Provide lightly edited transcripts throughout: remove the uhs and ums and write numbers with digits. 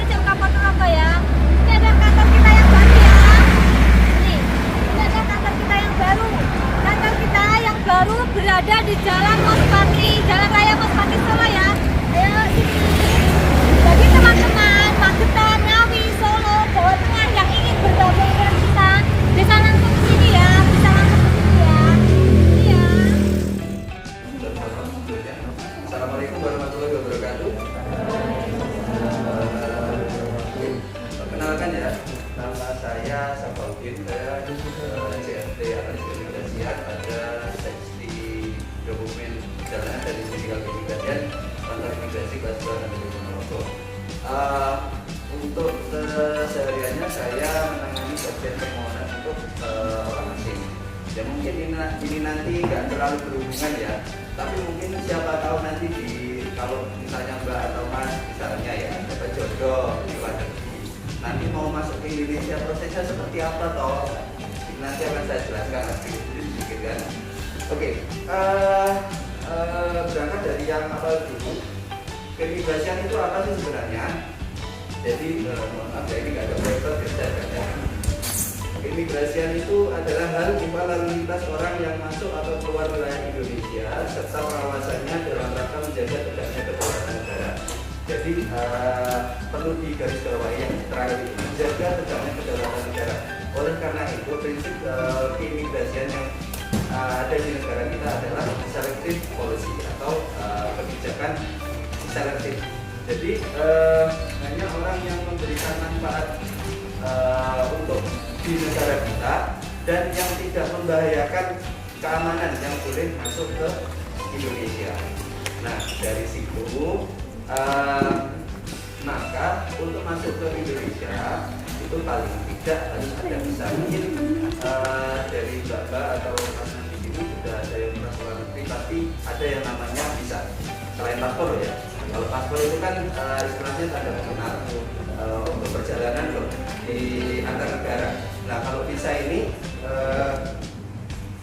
Indonesia Kabupaten Surabaya. Ini ada kantor kita yang baru ya. Ini ada kantor kita yang baru. Kantor kita yang baru berada di Jalan Mospati, Jalan Raya Mospati Solo ya. Ayo sini. Bagi teman-teman Magetan, Ngawi, Solo, Jawa Tengah yang ingin bergabung dengan kita, bisa langsung ke sini ya. Bisa langsung ke sini ya. Iya. Assalamualaikum warahmatullahi wabarakatuh. Perkenalkan ya, nama saya Safaudin. Saya CFD Analis Keimigrasian, ada seksi dokumen perjalanan dari Sindikal Keimigrasian, Kantor Imigrasi Kelas 2 Negeri Ponorogo. Untuk sehariannya saya menangani bagian permohonan untuk orang asing. Ya mungkin ini nanti nggak terlalu berhubungan ya, tapi mungkin siapa tahu nanti kalau misalnya Mbak atau Mas misalnya ya dapat jodoh di luar negeri, nanti mau masuk ke Indonesia prosesnya seperti apa toh? Nanti akan saya jelaskan nanti sedikit kan. Oke, berangkat dari yang awal dulu. Keimigrasian itu apa sih sebenarnya? Jadi mohon maaf ya, ini nggak ada paper biasa. Keimigrasian itu adalah hal imbal lalu lintas orang yang masuk atau keluar wilayah Indonesia serta pengawasannya dalam rangka menjaga tegaknya kedaulatan negara. Jadi perlu digarisbawahi yang terakhir itu, menjaga tegaknya kedaulatan negara. Oleh karena itu prinsip keimigrasian yang ada di negara kita adalah selective policy atau kebijakan selektif. Jadi hanya orang yang memberikan manfaat untuk di negara kita dan yang tidak membahayakan keamanan yang boleh masuk ke Indonesia. Nah dari situ maka untuk masuk ke Indonesia itu paling tidak harus ada visa. Mungkin dari Bapak atau Mas di sini sudah ada yang pernah keluar negeri, tapi ada yang namanya visa selain paspor ya. Kalau paspor itu kan istilahnya tanda pengenal untuk perjalanan di antar negara. Nah kalau visa ini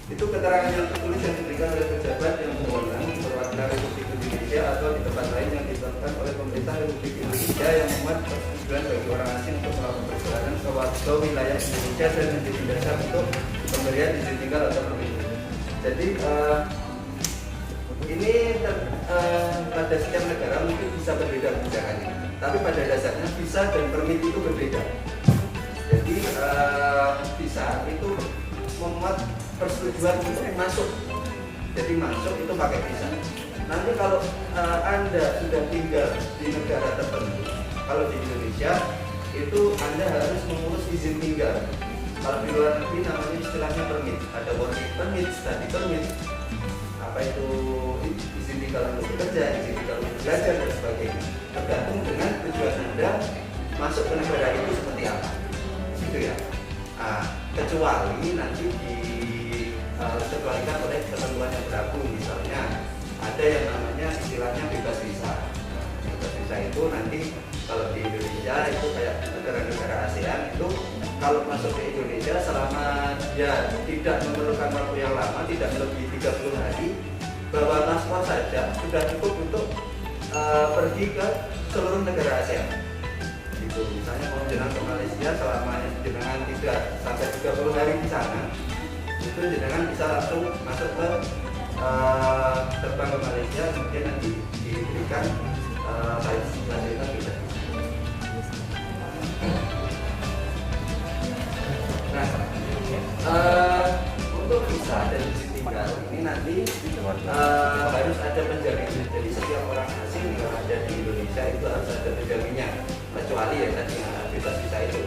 itu keterangan yang tertulis yang diberikan oleh pejabat yang berwenang perwakilan Republik Indonesia atau di tempat lain yang ditetapkan oleh pemerintah Republik Indonesia yang memuat persetujuan bagi orang asing untuk melakukan perjalanan ke wilayah Indonesia dan menjadi dasar untuk pemberian izin tinggal atau permit. Jadi ini pada setiap negara mungkin bisa berbeda kebijakannya, tapi pada dasarnya visa dan permit itu berbeda. Jadi visa itu memuat persetujuan untuk masuk. Jadi masuk itu pakai visa. Nanti kalau Anda sudah tinggal di negara tertentu, kalau di Indonesia itu Anda harus mengurus izin tinggal. Kalau di luar negeri namanya istilahnya permit. Ada working permit, study permit, apa itu izin tinggal untuk bekerja, izin tinggal untuk belajar dan sebagainya. Tergantung dengan tujuan Anda masuk ke negara itu seperti apa, gitu ya. Kecuali nanti dikecualikan oleh ketentuan yang berlaku, misalnya ada yang namanya istilahnya bebas visa. Bebas visa itu nanti kalau di Indonesia itu kayak negara-negara ASEAN itu kalau masuk ke Indonesia selama dia tidak memerlukan waktu yang lama, tidak melebihi 30 hari, bawa paspor saja sudah cukup untuk pergi ke seluruh negara ASEAN. Gitu. Misalnya mau jenengan ke Malaysia selama jenengan tidak sampai 30 hari di sana, itu jenengan bisa langsung masuk ke terbang ke Malaysia, kemudian nanti diberikan fasilitas visa. Nah, untuk visa dan izin tinggal ini nanti harus ada penjaminnya. Jadi setiap orang asing yang ada di Indonesia itu harus ada penjaminnya, kecuali ya tadi bebas visa itu.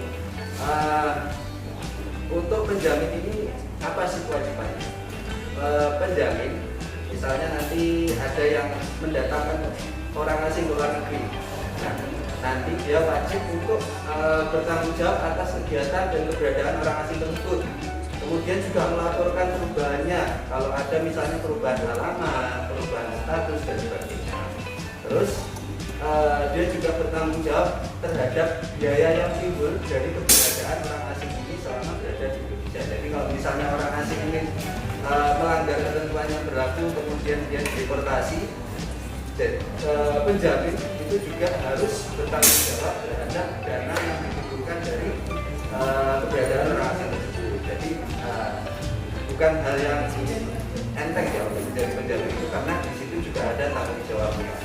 Untuk penjamin ini apa sih kewajibannya? Penjamin, misalnya nanti ada yang mendatangkan orang asing ke luar negeri. Nah, nanti dia wajib untuk bertanggung jawab atas kegiatan dan keberadaan orang asing tersebut. Kemudian juga melaporkan perubahannya, kalau ada misalnya perubahan alamat, perubahan status dan sebagainya. Terus dia juga bertanggung jawab terhadap biaya yang timbul dari keberadaan orang asing ini selama berada di Indonesia. Jadi kalau misalnya orang asing ingin melanggar ketentuan yang berlaku, kemudian dia deportasi, penjamin itu itu juga harus bertanggung jawab terhadap dana yang dikumpulkan dari keberadaan orang asing tersebut. Jadi bukan hal yang enteng ya untuk menjadi penjamin itu, karena di situ juga ada tanggung jawabnya.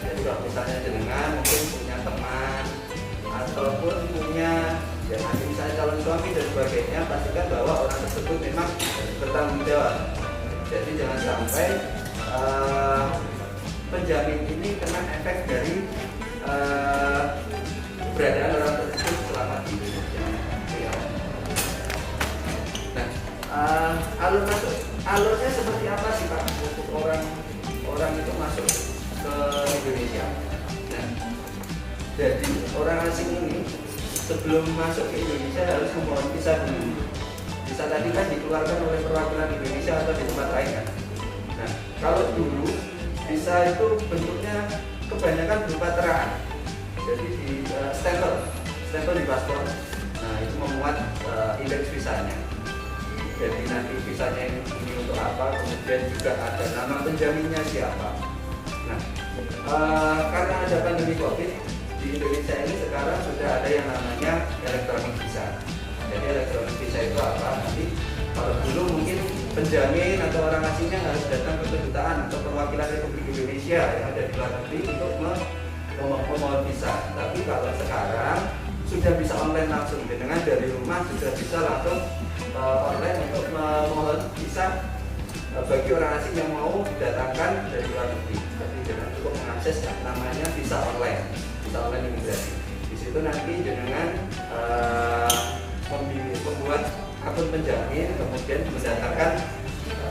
Jadi kalau misalnya jenengan mungkin punya teman ataupun punya ya nanti misalnya calon suami dan sebagainya, pastikan bahwa orang tersebut memang bertanggung jawab. Jadi jangan sampai penjamin ini kena efek dari keberadaan orang tersebut selama di Indonesia. Ya. Nah, alurnya seperti apa sih Pak untuk orang itu masuk ke Indonesia? Nah, jadi orang asing ini sebelum masuk ke Indonesia harus memohon visa dulu. Visa tadi kan dikeluarkan oleh perwakilan Indonesia atau di tempat lain kan. Nah, kalau dulu visa itu bentuknya kebanyakan berupa teraan. Jadi di stempel di paspor. Nah, itu memuat indeks visanya. Jadi nanti visanya ini untuk apa, kemudian juga ada nama penjaminnya siapa. Nah, karena ada pandemi COVID di Indonesia ini sekarang sudah ada yang namanya elektronik visa. Jadi elektronik visa itu apa? Nanti kalau dulu mungkin penjamin atau orang asingnya harus datang ke kedutaan atau perwakilan Republik Indonesia yang ada di luar negeri untuk memohon visa. Tapi kalau sekarang sudah bisa online langsung, dengan dari rumah sudah bisa langsung online untuk memohon visa bagi orang asing yang mau didatangkan dari luar negeri. Jadi jangan cukup mengakses yang namanya visa online imigrasi. Di situ nanti dengan membuat akun penjamin, kemudian mendatangkan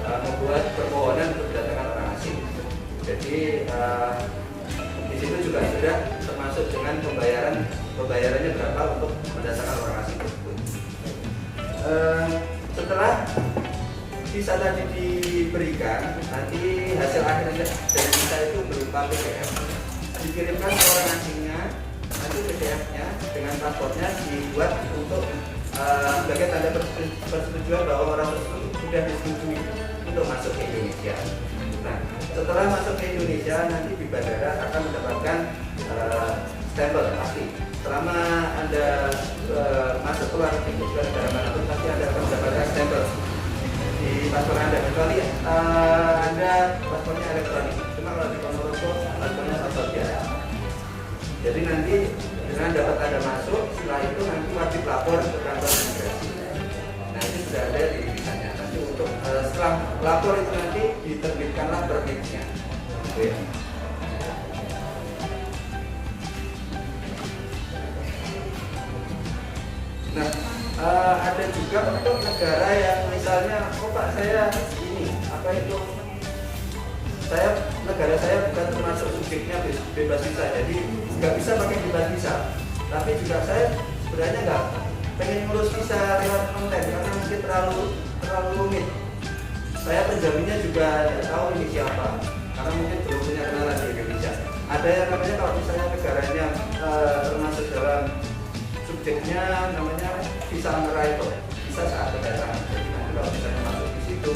membuat permohonan untuk mendatangkan orang asing. Jadi di situ juga sudah termasuk dengan pembayarannya berapa untuk mendatangkan orang asing tersebut. Setelah visa tadi diberikan, nanti hasil akhirnya dari visa itu berupa PDF. Dikirimkan ke orang asingnya, nanti PDF-nya dengan paspornya dibuat untuk sebagai tanda persetujuan bahwa orang tersebut sudah disetujui untuk masuk ke Indonesia. Nah, setelah masuk ke Indonesia, nanti di bandara akan mendapatkan stempel pasti. Selama Anda masuk keluar negara manapun, pasti Anda akan mendapatkan stempel di paspor Anda, kecuali Anda paspornya elektronik. Cuma kalau di Ponorogo paspornya paspor biasa. Jadi nanti dengan dapat Anda masuk, setelah itu nanti wajib lapor ke kantor imigrasi. Nah, ini sudah ada di visanya. Nanti untuk setelah lapor itu nanti diterbitkanlah permitnya. Gitu ya. Nah, ada juga untuk negara yang misalnya, oh Pak saya ini, apa itu, negara saya bukan termasuk subjeknya bebas visa, jadi nggak bisa pakai bebas visa. Tapi juga saya sebenarnya nggak pengen ngurus visa lewat online karena mungkin terlalu rumit. Saya penjaminnya juga tidak tahu ini siapa, karena mungkin belum punya kenalan di Indonesia. Ada yang namanya kalau misalnya negaranya termasuk dalam subjeknya namanya visa on arrival, visa saat kedatangan. Jadi nanti kalau misalnya masuk di situ,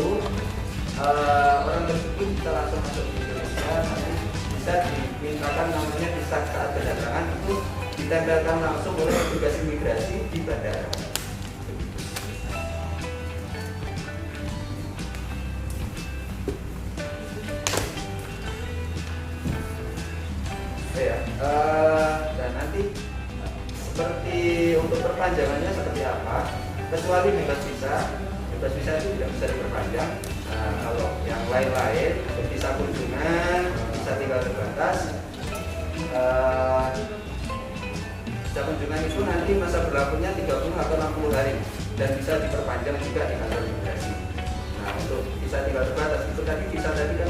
orang tersebut bisa langsung masuk ke Indonesia, nanti bisa dimintakan namanya visa saat kedatangan, itu ditempelkan langsung oleh petugas imigrasi di bandara. Dan nanti seperti untuk perpanjangannya seperti apa, kecuali bebas visa itu tidak bisa diperpanjang. Nah, kalau yang lain-lain, visa kunjungan, visa tinggal terbatas, visa kunjungan itu nanti masa berlakunya 30 atau 60 hari dan bisa diperpanjang juga di kantor imigrasi. Nah, untuk visa tinggal terbatas itu tadi visa tadi kan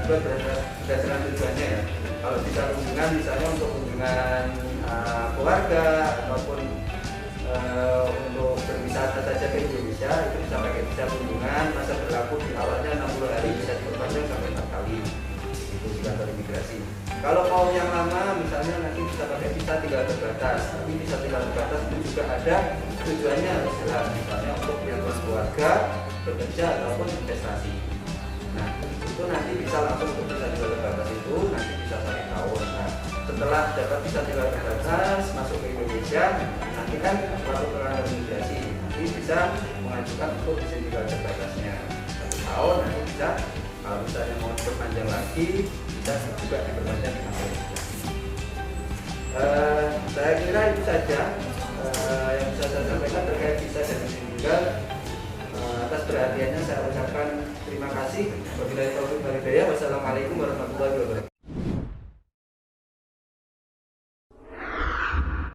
juga berdasarkan tujuannya ya. Kalau visa kunjungan misalnya untuk kunjungan keluarga ataupun untuk berwisata saja ke Indonesia, itu bisa pakai visa kunjungan, masa berlaku di awalnya 60 hari, bisa diperpanjang sampai 4 kali itu di kantor imigrasi. Kalau mau yang lama misalnya nanti bisa pakai visa tinggal terbatas, tapi visa tinggal terbatas itu juga ada tujuannya harus jelas, misalnya untuk yang keluarga, bekerja ataupun investasi. Nah, itu nanti bisa langsung untuk visa tinggal terbatas itu nanti bisa pakai tahun. Nah, setelah dapat visa tinggal terbatas masuk ke Indonesia, nanti kan melalui penanganan imigrasi nanti bisa mengajukan untuk visa tinggal terbatasnya 1 tahun, nanti bisa kalau misalnya mau diperpanjang lagi bisa juga diperpanjang dengan saya kira itu saja yang bisa saya sampaikan terkait visa dan izin tinggal. Atas perhatiannya saya ucapkan terima kasih. Wabillahi taufiq wal hidayah. Wassalamualaikum warahmatullahi wabarakatuh.